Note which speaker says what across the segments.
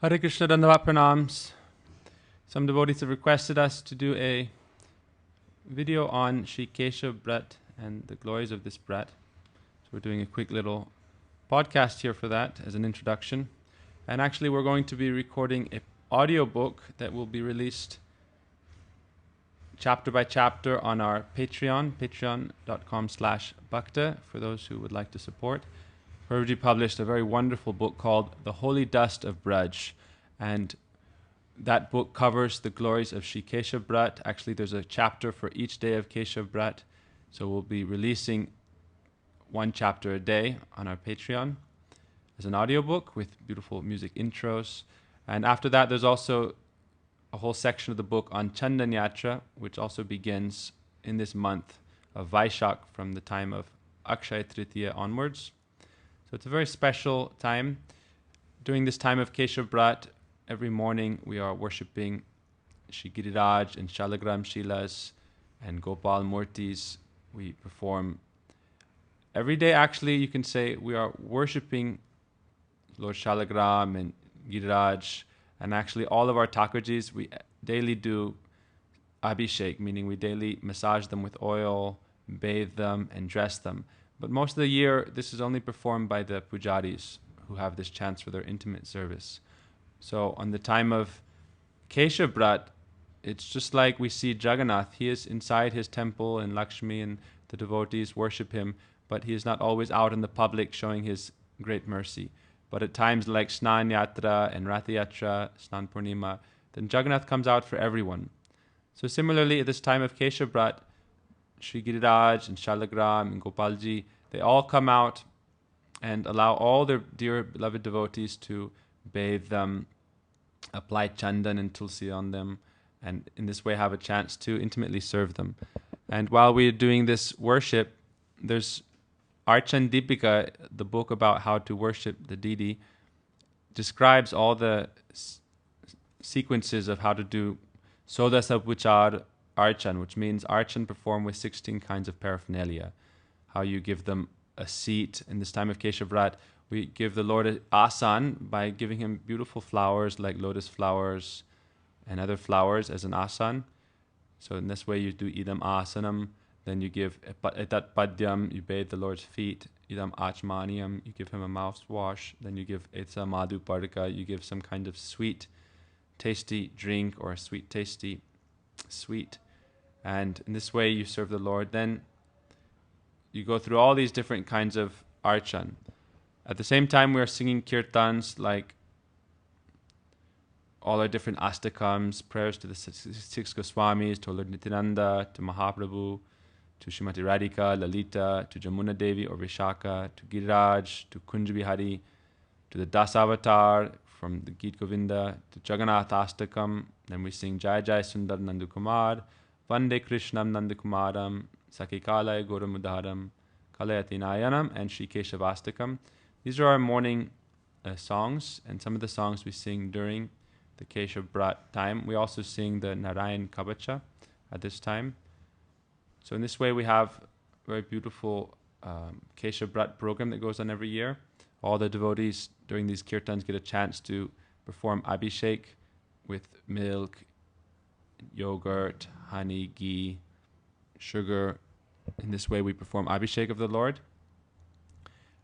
Speaker 1: Hare Krishna Dandavat Pranams. Some devotees have requested us to do a video on Sri Kesava Brat and the glories of this Brat. So we're doing a quick little podcast here for that as an introduction. And actually we're going to be recording an audio book that will be released chapter by chapter on our Patreon, patreon.com/bhakta, for those who would like to support. Prabhuji published a very wonderful book called The Holy Dust of Braj, and that book covers the glories of Sri Kesava Brat. Actually, there's a chapter for each day of Kesava Brat, so we'll be releasing one chapter a day on our Patreon as an audiobook with beautiful music intros. And after that, there's also a whole section of the book on Candana Yatra, which also begins in this month of Vaishak from the time of Akshaya Tritiya onwards. So it's a very special time. During this time of Kesava Brat, every morning we are worshipping Shri Giriraj and Shalagram Shilas and Gopal Murtis. We perform every day. Actually, you can say we are worshipping Lord Shalagram and Giriraj, and actually all of our Thakurjis, we daily do abhishek, meaning we daily massage them with oil, bathe them, and dress them. But most of the year, this is only performed by the pujaris who have this chance for their intimate service. So on the time of Kesava Brat, it's just like we see Jagannath. He is inside his temple and Lakshmi and the devotees worship him, but he is not always out in the public showing his great mercy. But at times like Snan Yatra and Ratha Yatra, Snan Purnima, then Jagannath comes out for everyone. So similarly, at this time of Kesava Brat, Shri Giriraj and Shalagram and Gopalji, they all come out and allow all their dear beloved devotees to bathe them, apply chandan and tulsi on them, and in this way have a chance to intimately serve them. And while we're doing this worship, there's Archan Deepika, the book about how to worship the deity, describes all the sequences of how to do Sodasa Puchar Archan, which means Archan performed with 16 kinds of paraphernalia. How you give them a seat. In this time of Kesava Brat, we give the Lord an asan by giving him beautiful flowers like lotus flowers and other flowers as an asan. So in this way you do idam asanam, then you give etat padyam, you bathe the Lord's feet, idam achmaniyam, you give him a mouthwash, then you give etsa madhu parika, you give some kind of sweet, tasty drink or a sweet, tasty sweet. And in this way you serve the Lord. Then you go through all these different kinds of archan. At the same time, we are singing kirtans like all our different astakams, prayers to the six Goswamis, to Lord Nityananda, to Mahaprabhu, to Srimati Radhika, Lalita, to Jamuna Devi or Vishaka, to Giriraj, to Kunj Bihari, to the Dasavatar from the Geet Govinda, to Jagannath Astakam. Then we sing Jai Jai Sundar Nandakumar, Vande Krishnam Nandakumaram, Sakikalaya Goramudharam, Kalayati Nayanam, and Sri Kesavastakam. These are our morning songs, and some of the songs we sing during the Kesava Brat time. We also sing the Narayan Kabacha at this time. So in this way we have a very beautiful Kesava Brat program that goes on every year. All the devotees during these kirtans get a chance to perform abhishek with milk, yogurt, honey, ghee, sugar. In this way we perform abhishek of the Lord.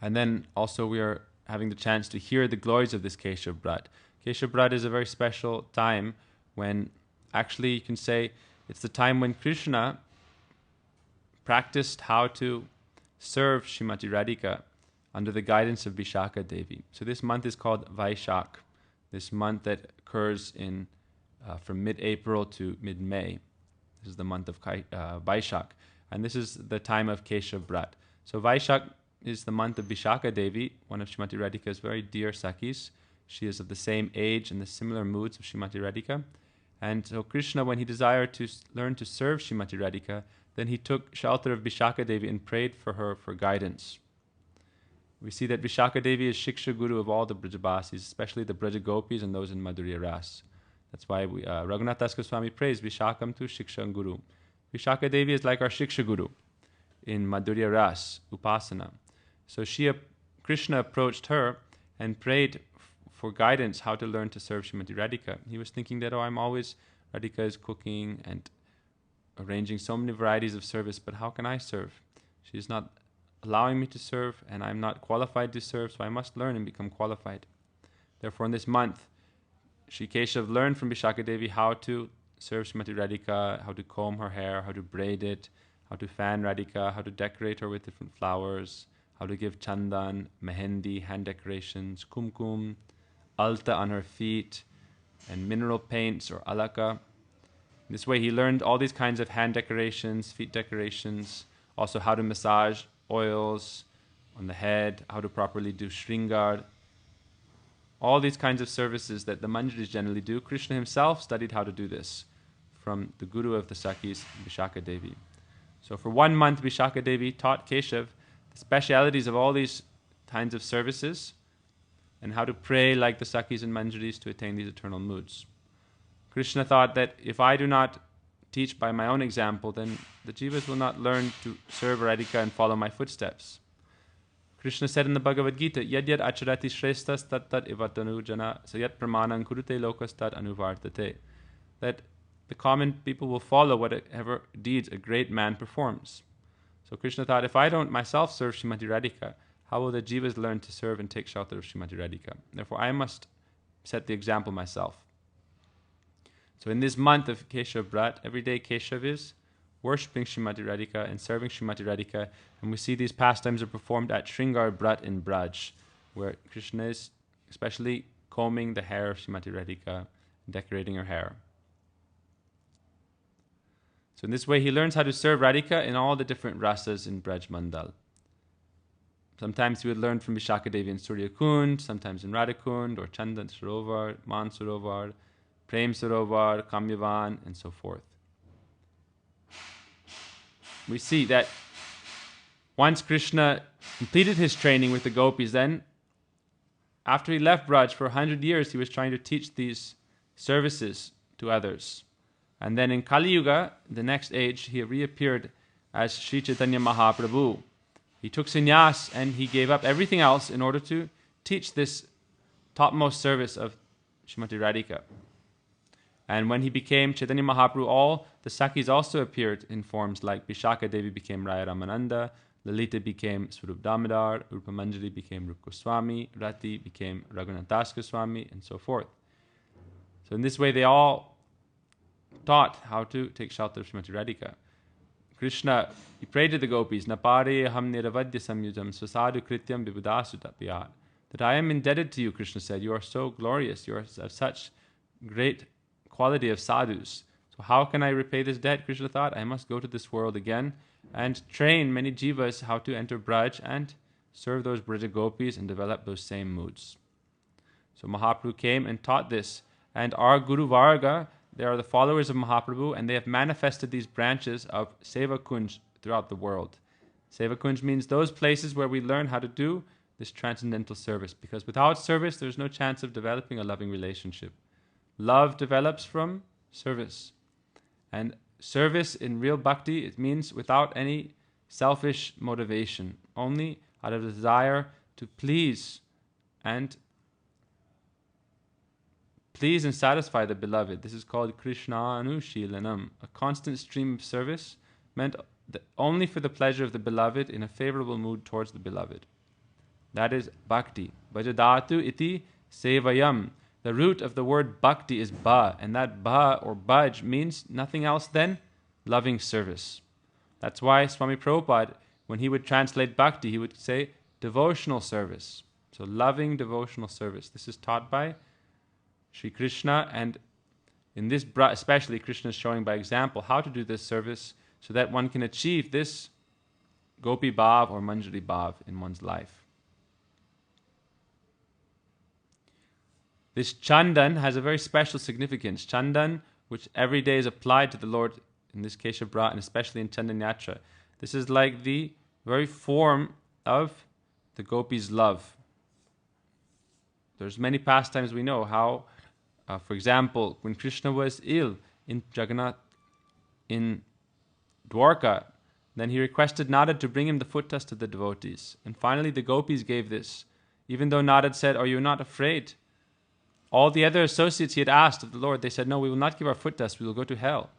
Speaker 1: And then also we are having the chance to hear the glories of this Kesava Brat. Kesava Brat is a very special time when actually you can say it's the time when Krishna practiced how to serve Srimati Radhika under the guidance of Vishaka Devi. So this month is called Vaishak, this month that occurs in from mid-April to mid-May. This is the month of Vaishak, and this is the time of Kesava Brat. So Vaishak is the month of Vishaka Devi, one of Srimati Radhika's very dear Sakhis. She is of the same age and the similar moods of Srimati Radhika. And so Krishna, when he desired to learn to serve Srimati Radhika, then he took shelter of Vishaka Devi and prayed for her for guidance. We see that Vishaka Devi is Shiksha Guru of all the Brajabasis, especially the Braja Gopis and those in Madhurya Ras. That's why Raghunath Das Goswami prays Vishakam tu Shiksha Guru. Vishaka Devi is like our Shiksha Guru in Madhurya Ras, Upasana. So Krishna approached her and prayed for guidance how to learn to serve Srimati Radhika. He was thinking that, Radhika is cooking and arranging so many varieties of service, but how can I serve? She's not allowing me to serve, and I'm not qualified to serve, so I must learn and become qualified. Therefore, in this month, Sri Keshav learned from Vishaka Devi how to serve Srimati Radhika, how to comb her hair, how to braid it, how to fan Radhika, how to decorate her with different flowers, how to give chandan, mehendi, hand decorations, kumkum, alta on her feet, and mineral paints or alaka. This way he learned all these kinds of hand decorations, feet decorations, also how to massage oils on the head, how to properly do shringar. All these kinds of services that the Manjaris generally do. Krishna himself studied how to do this from the guru of the Sakhis, Vishaka Devi. So for 1 month, Vishaka Devi taught Keshav the specialities of all these kinds of services and how to pray like the Sakhis and Manjaris to attain these eternal moods. Krishna thought that if I do not teach by my own example, then the jivas will not learn to serve Radhika and follow my footsteps. Krishna said in the Bhagavad Gita, Yad yad acharati shreshtas tat tat ivatanu jana sayat pramanam kurute lokas tat anuvartate. That the common people will follow whatever deeds a great man performs. So Krishna thought, if I don't myself serve Srimati Radhika, how will the jivas learn to serve and take shelter of Srimati Radhika? Therefore, I must set the example myself. So in this month of Keshav Vrat, every day Keshav is worshipping Srimati Radhika and serving Srimati Radhika, and we see these pastimes are performed at Shringar Brat in Braj, where Krishna is especially combing the hair of Srimati Radhika and decorating her hair. So in this way he learns how to serve Radhika in all the different rasas in Braj Mandal. Sometimes he would learn from Vishaka Devi in Surya Kund, sometimes in Radha Kund, or Chandan Sarovar, Man Sarovar, Prem Sarovar, Kamyavan, and so forth. We see that once Krishna completed his training with the gopis, then after he left Braj for 100 years, he was trying to teach these services to others. And then in Kali Yuga, the next age, he reappeared as Sri Chaitanya Mahaprabhu. He took sannyas and he gave up everything else in order to teach this topmost service of Srimati Radhika. And when he became Chaitanya Mahaprabhu, all the Sakhis also appeared in forms like Vishaka Devi became Raya Ramananda, Lalita became Swarup Damodar, Rupa Manjari became Rup Goswami, Rati became Raghunath Das Goswami, and so forth. So in this way, they all taught how to take shelter of Srimati Radhika. Krishna, he prayed to the gopis, Napare aham niravadya samyujam swasadu krityam vibudasu tapiyat. That I am indebted to you, Krishna said. You are so glorious. You are of such great quality of sadhus. So how can I repay this debt? Krishna thought, I must go to this world again and train many jivas how to enter Braj and serve those Braja gopis and develop those same moods. So Mahaprabhu came and taught this. And our Guru Varga, they are the followers of Mahaprabhu, and they have manifested these branches of Seva Kunj throughout the world. Seva Kunj means those places where we learn how to do this transcendental service, because without service, there's no chance of developing a loving relationship. Love develops from service. And service in real bhakti, it means without any selfish motivation, only out of the desire to please and satisfy the beloved. This is called Krishna Anushilanam, a constant stream of service meant only for the pleasure of the beloved in a favorable mood towards the beloved. That is bhakti. Bhajadatu iti sevayam. The root of the word bhakti is ba, and that ba or bhaj means nothing else than loving service. That's why Swami Prabhupada, when he would translate bhakti, he would say devotional service. So loving devotional service. This is taught by Sri Krishna, and in this especially Krishna is showing by example how to do this service so that one can achieve this Gopi Bhav or Manjari Bhav in one's life. This Chandan has a very special significance. Chandan, which every day is applied to the Lord, in this Keshav Vrat, and especially in Chandan Yatra. This is like the very form of the Gopi's love. There's many pastimes we know how, for example, when Krishna was ill in Jagannath, in Dwarka, then he requested Nada to bring him the foot dust of the devotees. And finally the Gopis gave this. Even though Nada said, "Are you not afraid all the other associates he had asked of the Lord, they said, no, we will not give our foot dust, we will go to hell.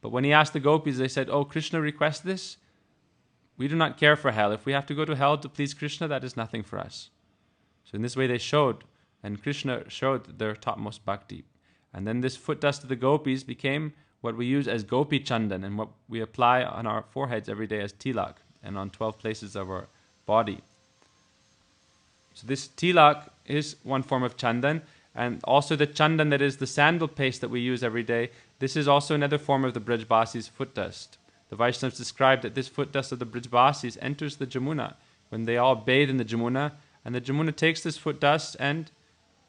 Speaker 1: But when he asked the gopis, they said, oh, Krishna requests this? We do not care for hell. If we have to go to hell to please Krishna, that is nothing for us. So in this way they showed, and Krishna showed their topmost bhakti. And then this foot dust of the gopis became what we use as gopi chandan, and what we apply on our foreheads every day as tilak, and on 12 places of our body. So this tilak is one form of chandan, and also the chandan, that is the sandal paste that we use every day, this is also another form of the Brajbasis' foot dust. The Vaishnavas describe that this foot dust of the Brajbasis enters the Jamuna when they all bathe in the Jamuna, and the Jamuna takes this foot dust and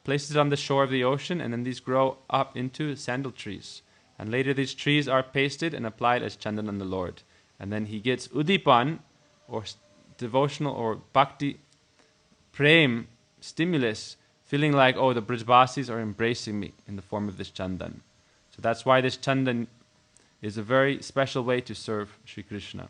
Speaker 1: places it on the shore of the ocean, and then these grow up into sandal trees. And later these trees are pasted and applied as chandan on the Lord. And then he gets udipan, or devotional or bhakti, prem, stimulus, feeling like, oh, the Brajbasis are embracing me in the form of this chandan. So that's why this chandan is a very special way to serve Sri Krishna.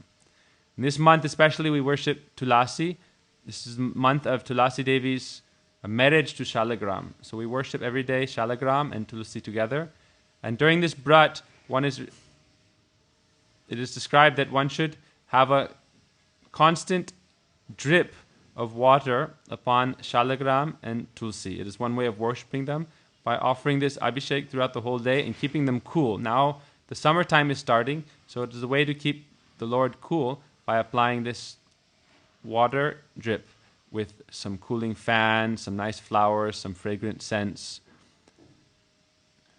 Speaker 1: In this month especially we worship Tulasi. This is the month of Tulasi Devi's marriage to Shalagram. So we worship every day Shalagram and Tulasi together. And during this brat, it is described that one should have a constant drip of water upon Shalagram and Tulsi. It is one way of worshipping them, by offering this abhishek throughout the whole day and keeping them cool. Now the summertime is starting, so it is a way to keep the Lord cool by applying this water drip with some cooling fan, some nice flowers, some fragrant scents.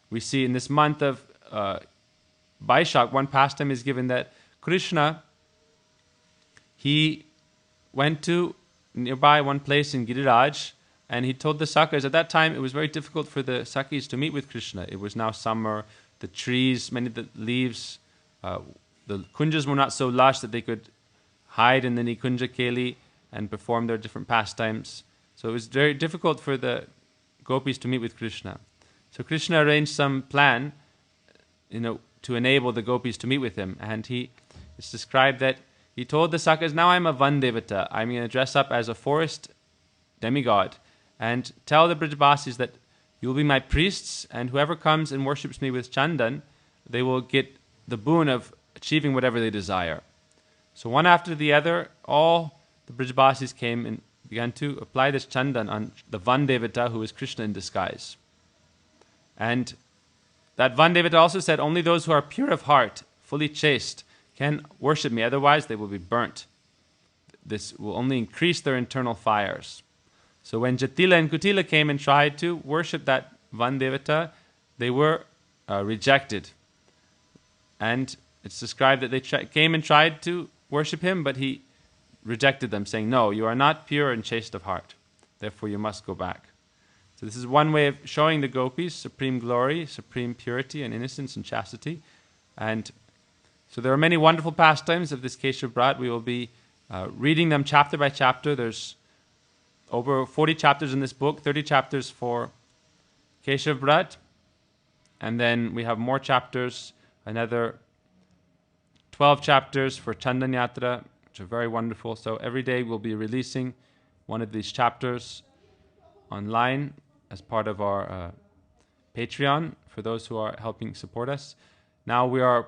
Speaker 1: We see in this month of Vaishak, one pastime is given that Krishna, he went to nearby one place in Giriraj, and he told the Sakhas, at that time it was very difficult for the Sakhis to meet with Krishna. It was now summer, the trees, many of the leaves, the kunjas were not so lush that they could hide in the Nikunja Keli and perform their different pastimes. So it was very difficult for the gopis to meet with Krishna. So Krishna arranged some plan, to enable the gopis to meet with him. And it's described that he told the Sakhas, now I'm a Vandevata. I'm going to dress up as a forest demigod and tell the Brajbasis that you will be my priests, and whoever comes and worships me with chandan, they will get the boon of achieving whatever they desire. So one after the other, all the Brajbasis came and began to apply this chandan on the Vandevata, who is Krishna in disguise. And that Vandevata also said, only those who are pure of heart, fully chaste, can worship me, otherwise they will be burnt. This will only increase their internal fires. So when Jatila and Kutila came and tried to worship that Vandevata, they were rejected. And it's described that they came and tried to worship him, but he rejected them, saying, no, you are not pure and chaste of heart. Therefore you must go back. So this is one way of showing the gopis supreme glory, supreme purity and innocence and chastity. And so there are many wonderful pastimes of this Keshav Brat. We will be reading them chapter by chapter. There's over 40 chapters in this book, 30 chapters for Keshav Brat. And then we have more chapters, another 12 chapters for Chandan Yatra, which are very wonderful. So every day we'll be releasing one of these chapters online as part of our Patreon for those who are helping support us. Now we are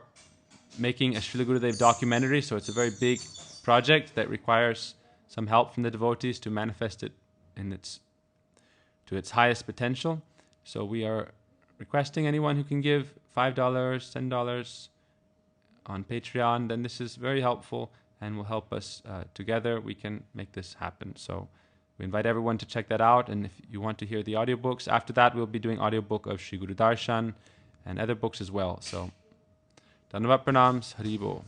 Speaker 1: making a Srila Gurudev documentary, so it's a very big project that requires some help from the devotees to manifest it to its highest potential. So we are requesting anyone who can give $5, $10 on Patreon, then this is very helpful and will help us together. We can make this happen. So we invite everyone to check that out. And if you want to hear the audiobooks, after that we'll be doing audiobook of Sri Guru Darshan and other books as well. So Dhanavad Pranams, Haribo.